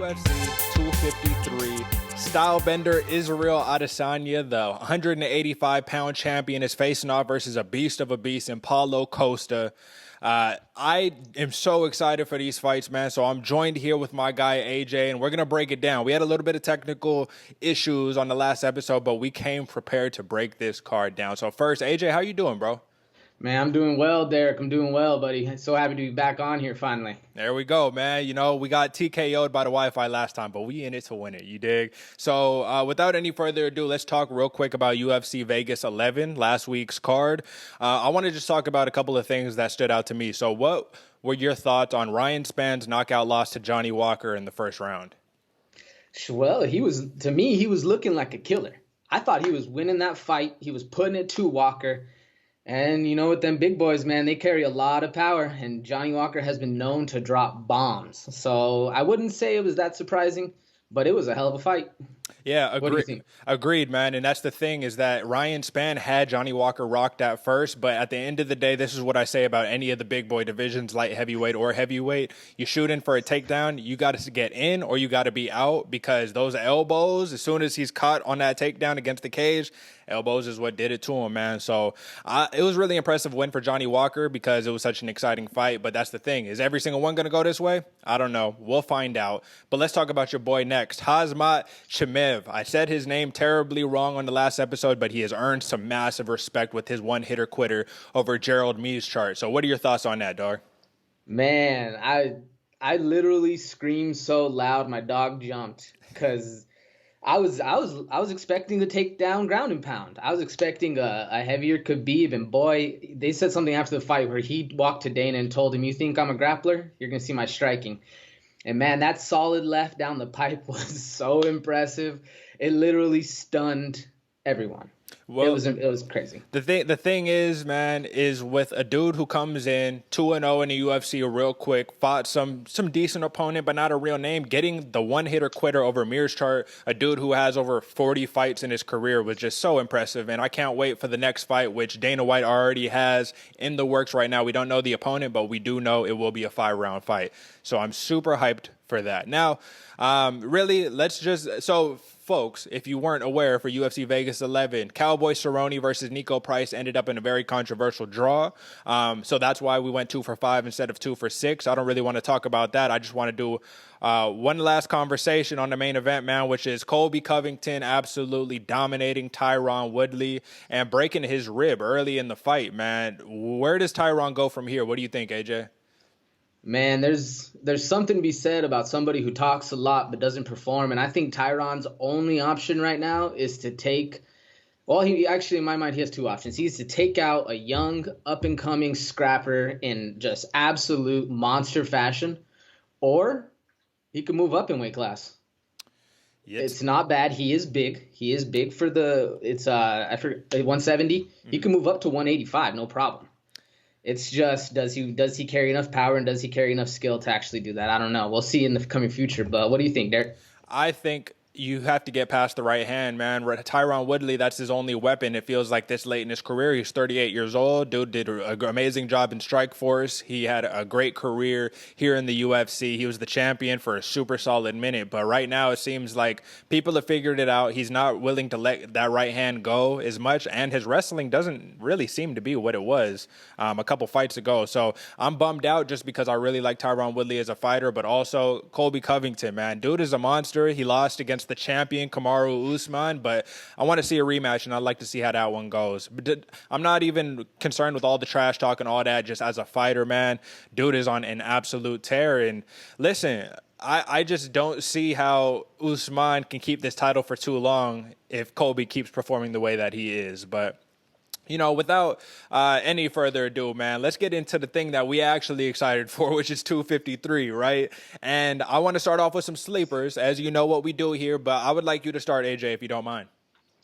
UFC 253. Stylebender Israel Adesanya, the 185-pound champion, is facing off versus a beast of a beast in Paulo Costa. I am so excited for these fights, man. So I'm joined here with my guy AJ, and we're gonna break it down. We had a little bit of technical issues on the last episode, but we came prepared to break this card down. So first, AJ, how you doing, bro? Man, I'm doing well, Derek. I'm doing well, buddy. So happy to be back on here finally. There we go, man. You know, we got TKO'd by the Wi-Fi last time, but we in it to win it, you dig? So without any further ado, let's talk real quick about UFC Vegas 11, last week's card. I want to just talk about a couple of things that stood out to me. So what were your thoughts on Ryan Spann's knockout loss to Johnny Walker in the first round? Well, he was looking like a killer. I thought he was winning that fight. He was putting it to Walker. And you know what, them big boys, man, they carry a lot of power, and Johnny Walker has been known to drop bombs. So I wouldn't say it was that surprising, but it was a hell of a fight. Yeah, What do you think? agreed, man. And that's the thing, is that Ryan Spann had Johnny Walker rocked at first, but at the end of the day, this is what I say about any of the big boy divisions, light heavyweight or heavyweight. You shoot in for a takedown, you got to get in or you got to be out, because those elbows, as soon as he's caught on that takedown against the cage, elbows is what did it to him, man. So it was really impressive win for Johnny Walker because it was such an exciting fight. But that's the thing. Is every single one going to go this way? I don't know. We'll find out. But let's talk about your boy next, Khamzat Chimaev. I said his name terribly wrong on the last episode, but he has earned some massive respect with his one-hitter quitter over Gerald Meerschaert. So what are your thoughts on that, dog? Man, I literally screamed so loud my dog jumped because I was expecting to take down ground and pound. I was expecting a heavier Khabib, and boy, they said something after the fight where he walked to Dana and told him, "You think I'm a grappler? You're gonna see my striking." And man, that solid left down the pipe was so impressive. It literally stunned everyone. Well, it was crazy. The thing is, man, is with a dude who comes in 2-0 in the UFC real quick, fought some decent opponent, but not a real name, getting the one-hitter quitter over Meerschaert, a dude who has over 40 fights in his career, was just so impressive. And I can't wait for the next fight, which Dana White already has in the works right now. We don't know the opponent, but we do know it will be a 5-round fight. So I'm super hyped for that. Now, really, folks, if you weren't aware, for UFC Vegas 11, Cowboy Cerrone versus Nico Price ended up in a very controversial draw. So that's why we went 2 for 5 instead of 2 for 6. I don't really want to talk about that. I just want to do one last conversation on the main event, man, which is Colby Covington absolutely dominating Tyron Woodley and breaking his rib early in the fight, man. Where does Tyron go from here? What do you think, AJ? Man, there's something to be said about somebody who talks a lot but doesn't perform, and I think Tyron's only option right now is to take. Well, he actually, in my mind, he has two options. He needs to take out a young, up-and-coming scrapper in just absolute monster fashion, or he could move up in weight class. Yes. It's not bad. He is big. He is big for I forget, 170. Mm-hmm. He can move up to 185, no problem. It's just, does he carry enough power and does he carry enough skill to actually do that? I don't know. We'll see in the coming future. But what do you think, Derek? I think you have to get past the right hand, man. Tyron Woodley, that's his only weapon. It feels like this late in his career. He's 38 years old. Dude did an amazing job in Strikeforce. He had a great career here in the UFC. He was the champion for a super solid minute. But right now, it seems like people have figured it out. He's not willing to let that right hand go as much. And his wrestling doesn't really seem to be what it was a couple fights ago. So I'm bummed out just because I really like Tyron Woodley as a fighter. But also Colby Covington, man. Dude is a monster. He lost against the champion Kamaru Usman, but I want to see a rematch, and I'd like to see how that one goes. But I'm not even concerned with all the trash talk and all that. Just as a fighter, man, dude is on an absolute tear. And listen, I just don't see how Usman can keep this title for too long if Colby keeps performing the way that he is. But you know, without any further ado, man, let's get into the thing that we actually excited for, which is 253, right? And I want to start off with some sleepers, as you know what we do here, but I would like you to start, AJ, if you don't mind.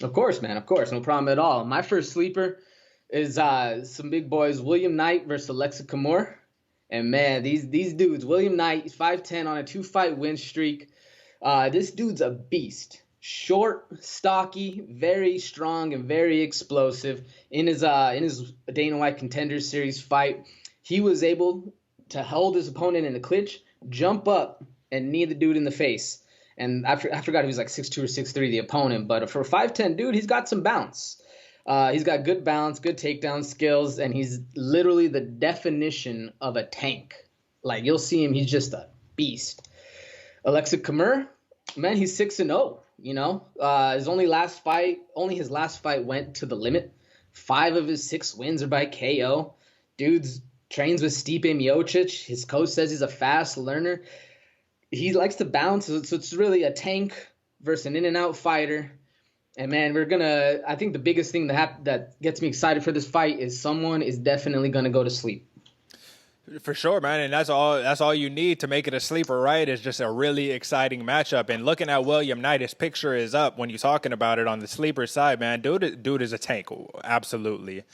Of course, man. Of course. No problem at all. My first sleeper is some big boys, William Knight versus Alexa Kamur. And, man, these dudes, William Knight, 5'10", on a 2-fight win streak. This dude's a beast. Short, stocky, very strong, and very explosive. In his Dana White Contender Series fight, he was able to hold his opponent in the clinch, jump up, and knee the dude in the face. And I forgot he was like 6'2" or 6'3", the opponent. But for a 5'10" dude, he's got some bounce. He's got good balance, good takedown skills, and he's literally the definition of a tank. Like, you'll see him, he's just a beast. Alexa Kamur, man, he's 6-0. You know, his last fight went to the limit. 5 of his 6 wins are by KO. Dude's trains with Stipe Miocic. His coach says he's a fast learner. He likes to bounce, so it's really a tank versus an in-and-out fighter. And, man, I think the biggest thing that gets me excited for this fight is someone is definitely going to go to sleep. For sure, man, and that's all you need to make it a sleeper, right? It's just a really exciting matchup. And looking at William Knight, his picture is up when you're talking about it on the sleeper side, man. Dude is a tank, absolutely.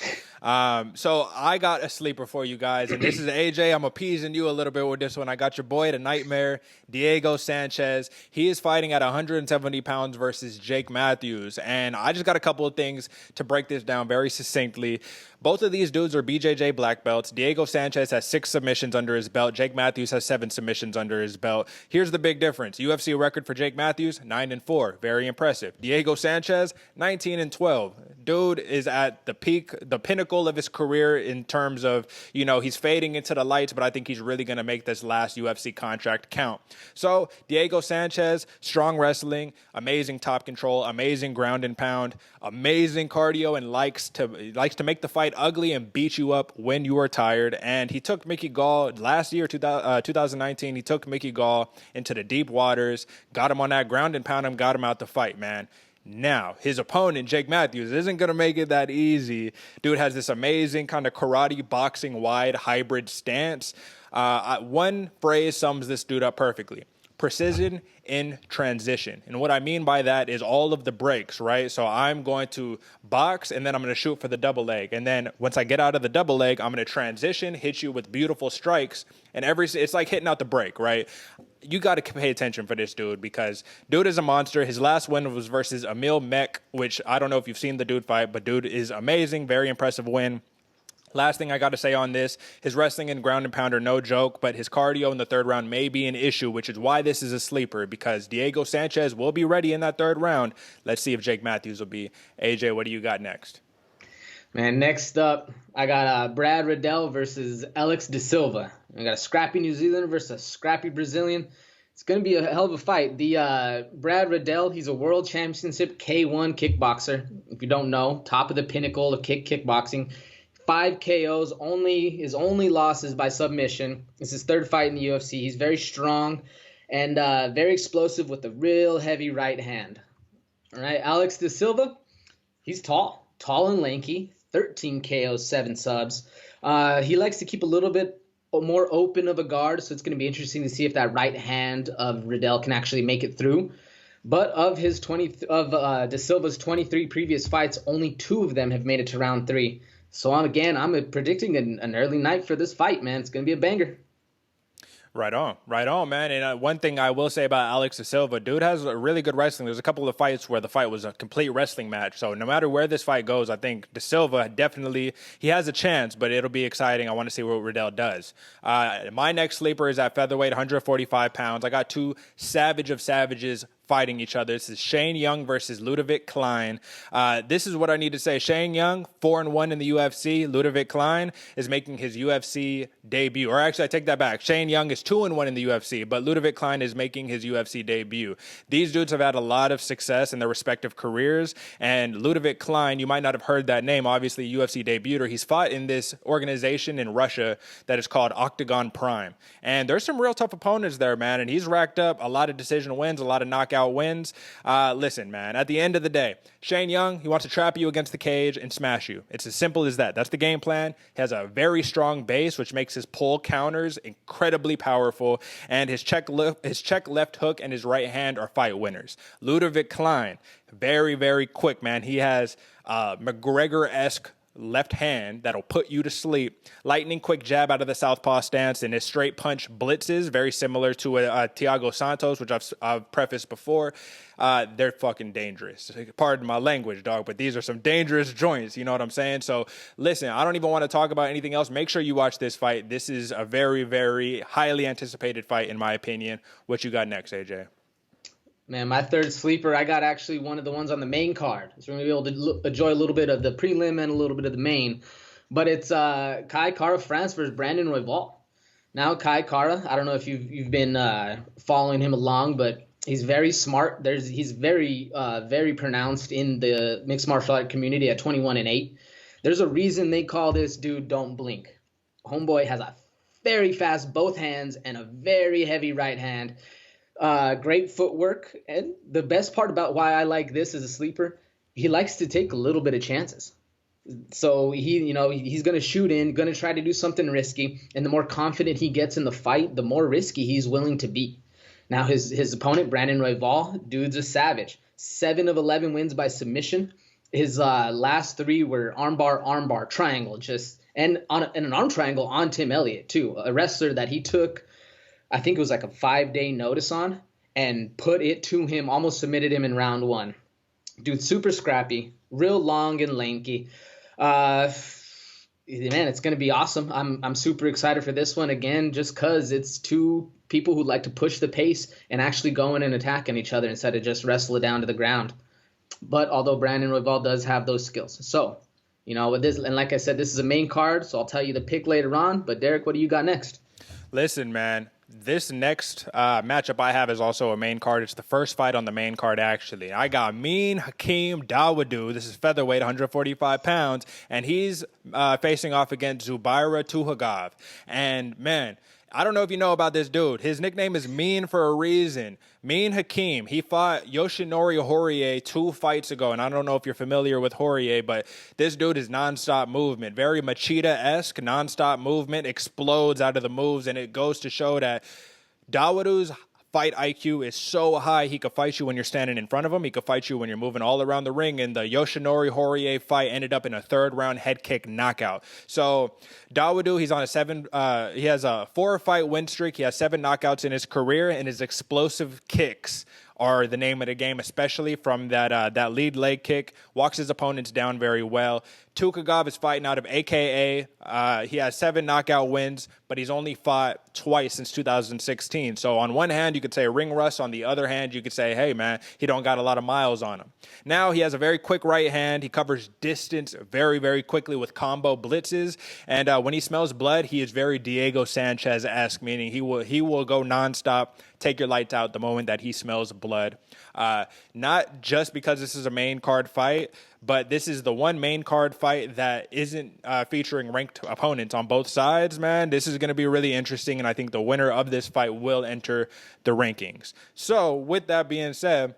So I got a sleeper for you guys, and this is AJ. I'm appeasing you a little bit with this one. I got your boy, the Nightmare, Diego Sanchez. He is fighting at 170 pounds versus Jake Matthews, and I just got a couple of things to break this down very succinctly. Both of these dudes are BJJ black belts. Diego Sanchez has 6 submissions under his belt. Jake Matthews has 7 submissions under his belt. Here's the big difference. UFC record for Jake Matthews, 9-4. Very impressive. Diego Sanchez, 19-12. Dude is at the peak, the pinnacle of his career in terms of, you know, he's fading into the lights, but I think he's really going to make this last UFC contract count. So Diego Sanchez, strong wrestling, amazing top control, amazing ground and pound, amazing cardio, and likes to make the fight ugly and beat you up when you are tired. And he took Mickey Gall last year, 2019. He took Mickey Gall into the deep waters, got him on that ground and pound him, got him out the fight, man. Now, his opponent, Jake Matthews, isn't going to make it that easy. Dude has this amazing kind of karate, boxing, wide hybrid stance. One phrase sums this dude up perfectly. Precision in transition. And what I mean by that is all of the breaks, right? So I'm going to box, and then I'm going to shoot for the double leg. And then once I get out of the double leg, I'm going to transition, hit you with beautiful strikes. And it's like hitting out the break, right? You got to pay attention for this dude because dude is a monster. His last win was versus Emil Mek, which I don't know if you've seen the dude fight, but dude is amazing. Very impressive win. Last thing I got to say on this, his wrestling and ground and pound are no joke, but his cardio in the third round may be an issue, which is why this is a sleeper, because Diego Sanchez will be ready in that third round. Let's see if Jake Matthews will be. AJ, what do you got next? Man, next up, I got Brad Riddell versus Alex De Silva. I got a scrappy New Zealander versus a scrappy Brazilian. It's going to be a hell of a fight. The Brad Riddell, he's a world championship K1 kickboxer. If you don't know, top of the pinnacle of kickboxing. 5 KOs, his only losses by submission. It's his third fight in the UFC. He's very strong and very explosive with a real heavy right hand. All right, Alex De Silva, he's tall and lanky, 13 KOs, 7 subs. He likes to keep a little bit more open of a guard, so it's going to be interesting to see if that right hand of Riddell can actually make it through. But of De Silva's 23 previous fights, only 2 of them have made it to round 3. So I'm predicting an early night for this fight, man. It's going to be a banger. Right on, man. And one thing I will say about Alex De Silva, dude has a really good wrestling. There's a couple of fights where the fight was a complete wrestling match. So no matter where this fight goes, I think De Silva definitely, he has a chance, but it'll be exciting. I want to see what Riddell does. My next sleeper is at featherweight, 145 pounds. I got 2 savage of savages fighting each other. This is Shane Young versus Ludovic Klein. This is what I need to say. Shane Young, 4-1 in the UFC. Ludovic Klein is making his UFC debut. Or actually, I take that back. Shane Young is 2-1 in the UFC, but Ludovic Klein is making his UFC debut. These dudes have had a lot of success in their respective careers, and Ludovic Klein, you might not have heard that name, obviously UFC debuter. He's fought in this organization in Russia that is called Octagon Prime. And there's some real tough opponents there, man, and he's racked up a lot of decision wins, a lot of knockout wins. Listen, man, at the end of the day, Shane Young, he wants to trap you against the cage and smash you. It's as simple as that. That's the game plan. He has a very strong base, which makes his pull counters incredibly powerful, and his check left hook and his right hand are fight winners. Ludovic Klein, very, very quick, man. He has McGregor-esque left hand that'll put you to sleep. Lightning quick jab out of the southpaw stance, and his straight punch blitzes, very similar to Thiago Santos, which I've prefaced before. They're fucking dangerous. Pardon my language, dog, but these are some dangerous joints. You know what I'm saying? So listen, I don't even want to talk about anything else. Make sure you watch this fight. This is a very, very highly anticipated fight, in my opinion. What you got next, AJ? Man, my third sleeper, I got actually one of the ones on the main card. So we're going to be able to enjoy a little bit of the prelim and a little bit of the main. But it's Kai Kara France versus Brandon Royval. Now, Kai Kara, I don't know if you've been following him along, but he's very smart. He's very, very pronounced in the mixed martial art community at 21-8. There's a reason they call this dude Don't Blink. Homeboy has a very fast both hands and a very heavy right hand. Great footwork, and the best part about why I like this as a sleeper, he likes to take a little bit of chances. So he's going to shoot in, going to try to do something risky, and the more confident he gets in the fight, the more risky he's willing to be. Now his opponent, Brandon Royval, dude's a savage. 7 of 11 wins by submission. His last 3 were armbar, triangle, and an arm triangle on Tim Elliott too, a wrestler that he took, I think it was like a 5-day notice on, and put it to him, almost submitted him in round 1. Dude, super scrappy, real long and lanky. Man, it's going to be awesome. I'm super excited for this one, again, just because it's two people who like to push the pace and actually go in and attack on each other instead of just wrestle it down to the ground. But although Brandon Royval does have those skills. So, with this, and like I said, this is a main card, so I'll tell you the pick later on. But Derick, what do you got next? Listen, man. This next matchup I have is also a main card. It's the first fight on the main card, actually. I got Mean Hakeem Dawodu. This is featherweight, 145 pounds, and he's facing off against Zubaira Tukhugov. And, man, I don't know if you know about this dude. His nickname is Mean for a reason. Mean Hakeem, he fought Yoshinori Horie 2 fights ago, and I don't know if you're familiar with Horie, but this dude is nonstop movement. Very Machida-esque, nonstop movement, explodes out of the moves, and it goes to show that Dawodu's fight IQ is so high, he could fight you when you're standing in front of him. He could fight you when you're moving all around the ring. And the Yoshinori Horie fight ended up in a 3rd-round head kick knockout. So Dawodu, he's on he has a 4-fight win streak. He has 7 knockouts in his career, and his explosive kicks are the name of the game, especially from that lead leg kick. Walks his opponents down very well. Tukhugov is fighting out of AKA. He has 7 knockout wins, but he's only fought twice since 2016. So on one hand, you could say ring rust. On the other hand, you could say, hey, man, he don't got a lot of miles on him. Now he has a very quick right hand. He covers distance very, very quickly with combo blitzes. And when he smells blood, he is very Diego Sanchez-esque, meaning he will go nonstop, take your lights out the moment that he smells blood. Not just because this is a main card fight, but this is the one main card fight that isn't featuring ranked opponents on both sides, man. This is going to be really interesting, and I think the winner of this fight will enter the rankings. So with that being said,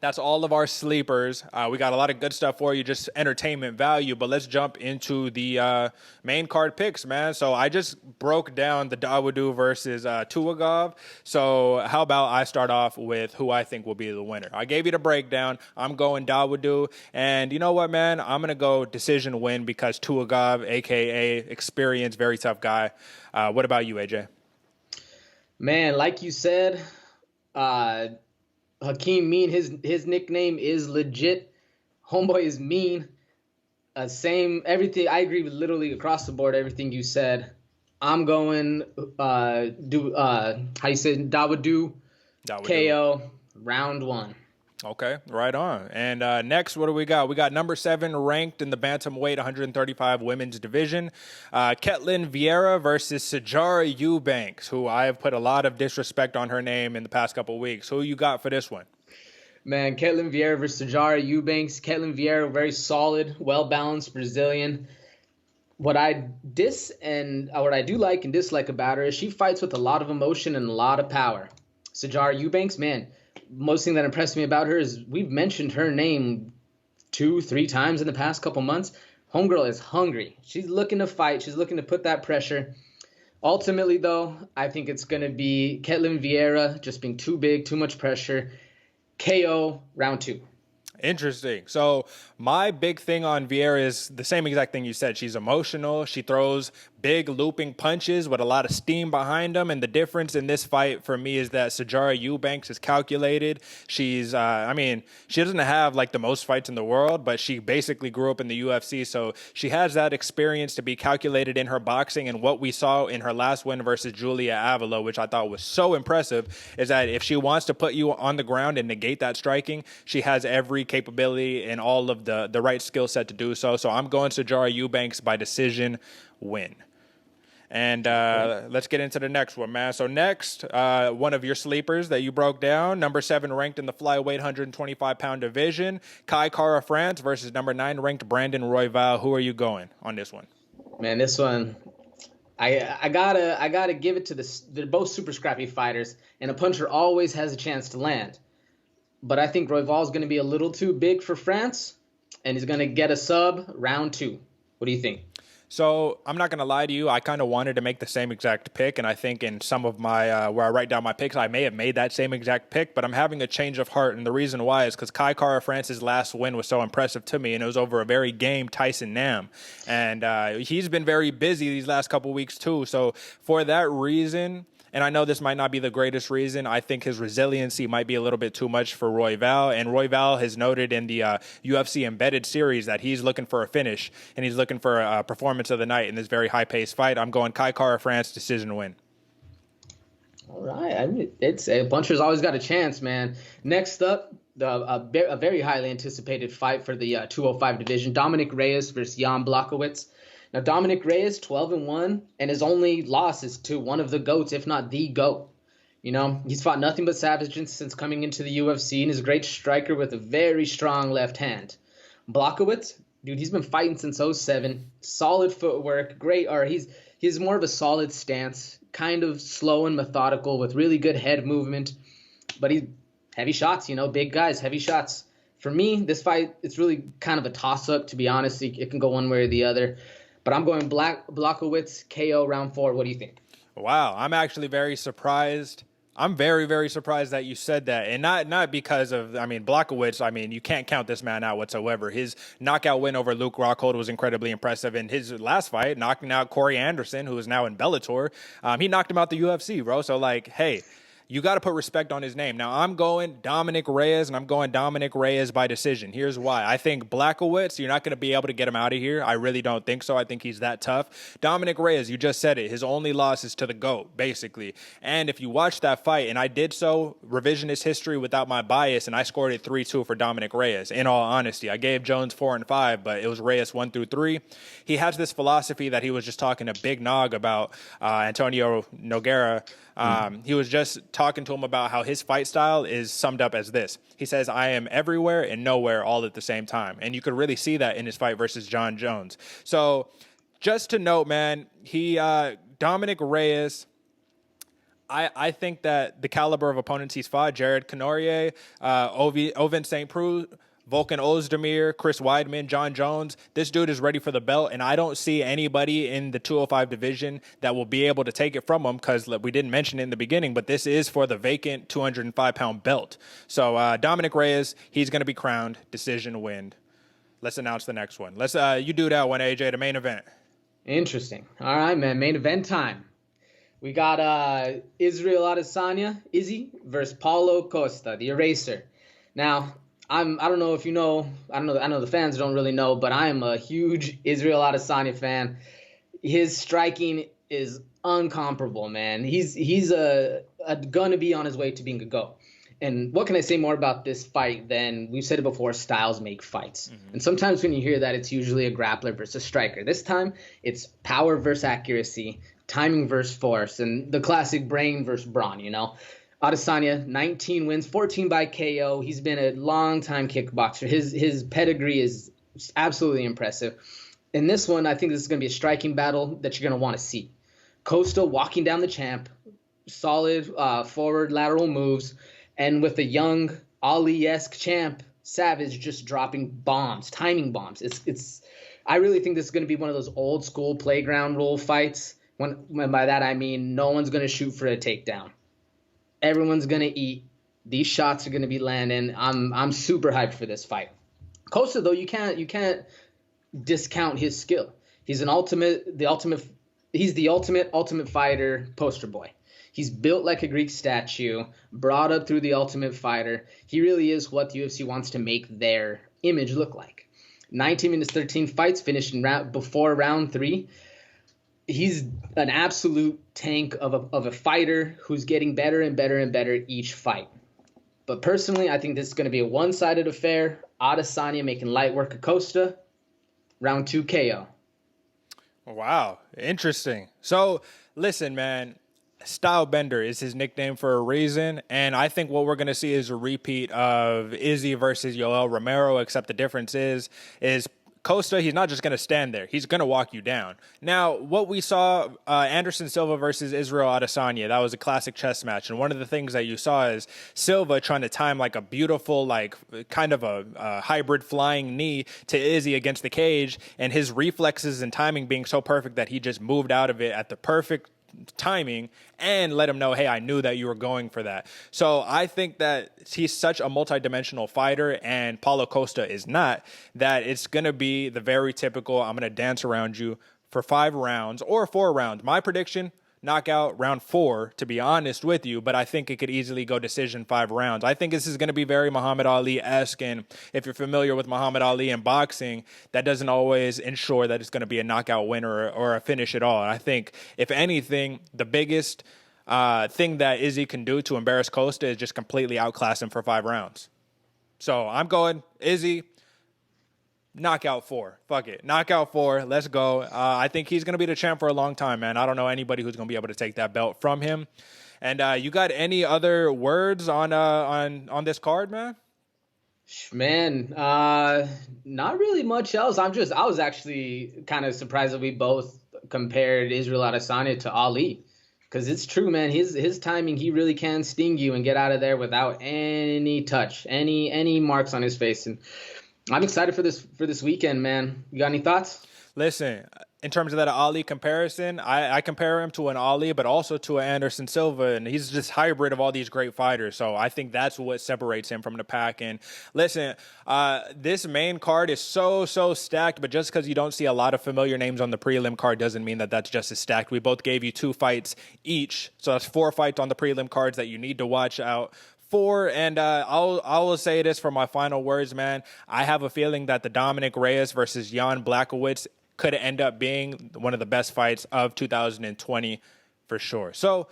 that's all of our sleepers. We got a lot of good stuff for you, just entertainment value. But let's jump into the main card picks, man. So I just broke down the Dawodu versus Tukhugov. So how about I start off with who I think will be the winner? I gave you the breakdown. I'm going Dawodu. And you know what, man? I'm going to go decision win because Tukhugov, a.k.a. experienced, very tough guy. What about you, AJ? Man, like you said, Hakeem Mean, his nickname is legit. Homeboy is mean. Everything. I agree with literally across the board everything you said. I'm going how you say Dawodu. KO round 1. Okay, right on. And next, what do we got? We got number 7 ranked in the bantamweight 135 women's division. Ketlin Vieira versus Sijara Eubanks, who I have put a lot of disrespect on her name in the past couple of weeks. Who you got for this one? Man, Ketlin Vieira versus Sijara Eubanks. Ketlin Vieira, very solid, well-balanced Brazilian. What I do like and dislike about her is she fights with a lot of emotion and a lot of power. Sijara Eubanks, man, most thing that impressed me about her is we've mentioned her name 2-3 times in the past couple months. Homegirl is hungry. She's looking to fight. She's looking to put that pressure. Ultimately, though, I think it's going to be Ketlin Vieira just being too big, too much pressure. KO round 2. Interesting. So my big thing on Vieira is the same exact thing you said. She's emotional. She throws big looping punches with a lot of steam behind them. And the difference in this fight for me is that Sijara Eubanks is calculated. She's, she doesn't have like the most fights in the world, but she basically grew up in the UFC. So she has that experience to be calculated in her boxing. And what we saw in her last win versus Julia Avila, which I thought was so impressive, is that if she wants to put you on the ground and negate that striking, she has every capability and all of the right skill set to do so. So I'm going Sijara Eubanks by decision win. And let's get into the next one, man. So next, one of your sleepers that you broke down, number 7 ranked in the flyweight 125-pound division, Kai Kara France versus number 9 ranked Brandon Royval. Who are you going on this one? Man, this one, I gotta give it to they're both super scrappy fighters, and a puncher always has a chance to land. But I think Royval's going to be a little too big for France, and he's going to get a sub round 2. What do you think? So I'm not going to lie to you. I kind of wanted to make the same exact pick, and I think in some of my where I write down my picks, I may have made that same exact pick, but I'm having a change of heart, and the reason why is because Kai Kara France's last win was so impressive to me, and it was over a very game Tyson Nam, and he's been very busy these last couple weeks too. So for that reason, and I know this might not be the greatest reason, I think his resiliency might be a little bit too much for Royval. And Royval has noted in the UFC Embedded series that he's looking for a finish, and he's looking for a performance of the night in this very high-paced fight. I'm going Kai Kara France, decision win. All right. I mean, puncher's always got a chance, man. Next up, a very highly anticipated fight for the 205 division, Dominic Reyes versus Jan Blachowicz. Now, Dominic Reyes, 12-1, and his only loss is to one of the GOATs, if not the GOAT. You know, he's fought nothing but savages since coming into the UFC, and is a great striker with a very strong left hand. Blachowicz, dude, he's been fighting since 2007. Solid footwork, he's more of a solid stance, kind of slow and methodical with really good head movement. But he's heavy shots, big guys, heavy shots. For me, this fight, it's really kind of a toss-up, to be honest. It can go one way or the other. But I'm going Blachowicz, KO round 4. What do you think? Wow, I'm actually very surprised. I'm very, very surprised that you said that. And not because of, Blachowicz, you can't count this man out whatsoever. His knockout win over Luke Rockhold was incredibly impressive. And his last fight, knocking out Corey Anderson, who is now in Bellator, he knocked him out the UFC, bro. So, hey, you got to put respect on his name. Now, I'm going Dominic Reyes, and I'm going Dominic Reyes by decision. Here's why. I think Blachowicz, you're not going to be able to get him out of here. I really don't think so. I think he's that tough. Dominic Reyes, you just said it. His only loss is to the GOAT, basically. And if you watch that fight, and I did so, revisionist history without my bias, and I scored it 3-2 for Dominic Reyes, in all honesty. I gave Jones 4 and 5, but it was Reyes 1-3. He has this philosophy that he was just talking to Big Nog about, Antonio Nogueira. He was just talking to him about how his fight style is summed up as this. He says, I am everywhere and nowhere all at the same time. And you could really see that in his fight versus John Jones. So just to note, man, Dominic Reyes, I think that the caliber of opponents he's fought, Jared Cannonier, Ovince St. Preux, Volkan Ozdemir, Chris Weidman, John Jones, this dude is ready for the belt, and I don't see anybody in the 205 division that will be able to take it from him because we didn't mention it in the beginning, but this is for the vacant 205-pound belt. So Dominic Reyes, he's going to be crowned, decision win. Let's announce the next one. You do that one, AJ, the main event. Interesting. All right, man, main event time. We got Israel Adesanya, Izzy, versus Paulo Costa, the Eraser. Now, I don't know if you know, I know the fans don't really know, but I am a huge Israel Adesanya fan. His striking is uncomparable, man. He's gonna be on his way to being a GOAT. And what can I say more about this fight than we've said it before, styles make fights. Mm-hmm. And sometimes when you hear that, it's usually a grappler versus a striker. This time, it's power versus accuracy, timing versus force, and the classic brain versus brawn, Adesanya, 19 wins, 14 by KO. He's been a long-time kickboxer. His pedigree is absolutely impressive. In this one, I think this is going to be a striking battle that you're going to want to see. Costa walking down the champ, solid forward lateral moves, and with a young Ali-esque champ, Savage just dropping bombs, timing bombs. I really think this is going to be one of those old-school playground rule fights. When by that I mean no one's going to shoot for a takedown. Everyone's going to eat, These shots are going to be landing. I'm super hyped for this fight. Costa, though, you can't discount his skill. He's he's the ultimate fighter poster boy. He's built like a Greek statue, brought up through the Ultimate Fighter. He really is what the UFC wants to make their image look like. 19 minutes, 13 fights, finished before round 3. He's an absolute tank of a fighter who's getting better and better and better each fight. But personally, I think this is going to be a one-sided affair. Adesanya making light work of Costa. Round 2 KO. Wow, interesting. So, listen, man. Stylebender is his nickname for a reason, and I think what we're going to see is a repeat of Izzy versus Yoel Romero, except the difference is Costa, he's not just going to stand there. He's going to walk you down. Now, what we saw, Anderson Silva versus Israel Adesanya, that was a classic chess match. And one of the things that you saw is Silva trying to time like a beautiful, like kind of a hybrid flying knee to Izzy against the cage, and his reflexes and timing being so perfect that he just moved out of it at the perfect timing and let him know, hey, I knew that you were going for that. So I think that he's such a multidimensional fighter, and Paulo Costa is not, that it's going to be the very typical, I'm going to dance around you for 5 rounds or 4 rounds. My prediction, knockout round 4, to be honest with you, but I think it could easily go decision 5 rounds. I think this is going to be very Muhammad Ali-esque, and if you're familiar with Muhammad Ali in boxing, that doesn't always ensure that it's going to be a knockout win or a finish at all. And I think, if anything, the biggest thing that Izzy can do to embarrass Costa is just completely outclass him for 5 rounds. So I'm going Izzy. Knockout 4. Fuck it. Knockout 4. Let's go. I think he's going to be the champ for a long time, man. I don't know anybody who's going to be able to take that belt from him. And you got any other words on this card, man? Man, not really much else. I was actually kind of surprised that we both compared Israel Adesanya to Ali. Because it's true, man. His timing, he really can sting you and get out of there without any touch, any marks on his face. And I'm excited for this weekend, man. You got any thoughts? Listen, in terms of that Ali comparison, I compare him to an Ali, but also to an Anderson Silva, and he's just hybrid of all these great fighters. So I think that's what separates him from the pack. And listen, this main card is so stacked, but just because you don't see a lot of familiar names on the prelim card doesn't mean that that's just as stacked. We both gave you 2 fights each, so that's 4 fights on the prelim cards that you need to watch out for. And I will say this for my final words, man. I have a feeling that the Dominic Reyes versus Jan Blachowicz could end up being one of the best fights of 2020 for sure. So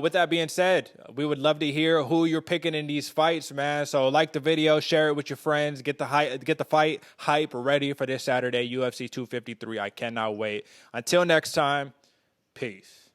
with that being said, we would love to hear who you're picking in these fights, man. So like the video, share it with your friends, get the fight hype ready for this Saturday, UFC 253. I cannot wait. Until next time, peace.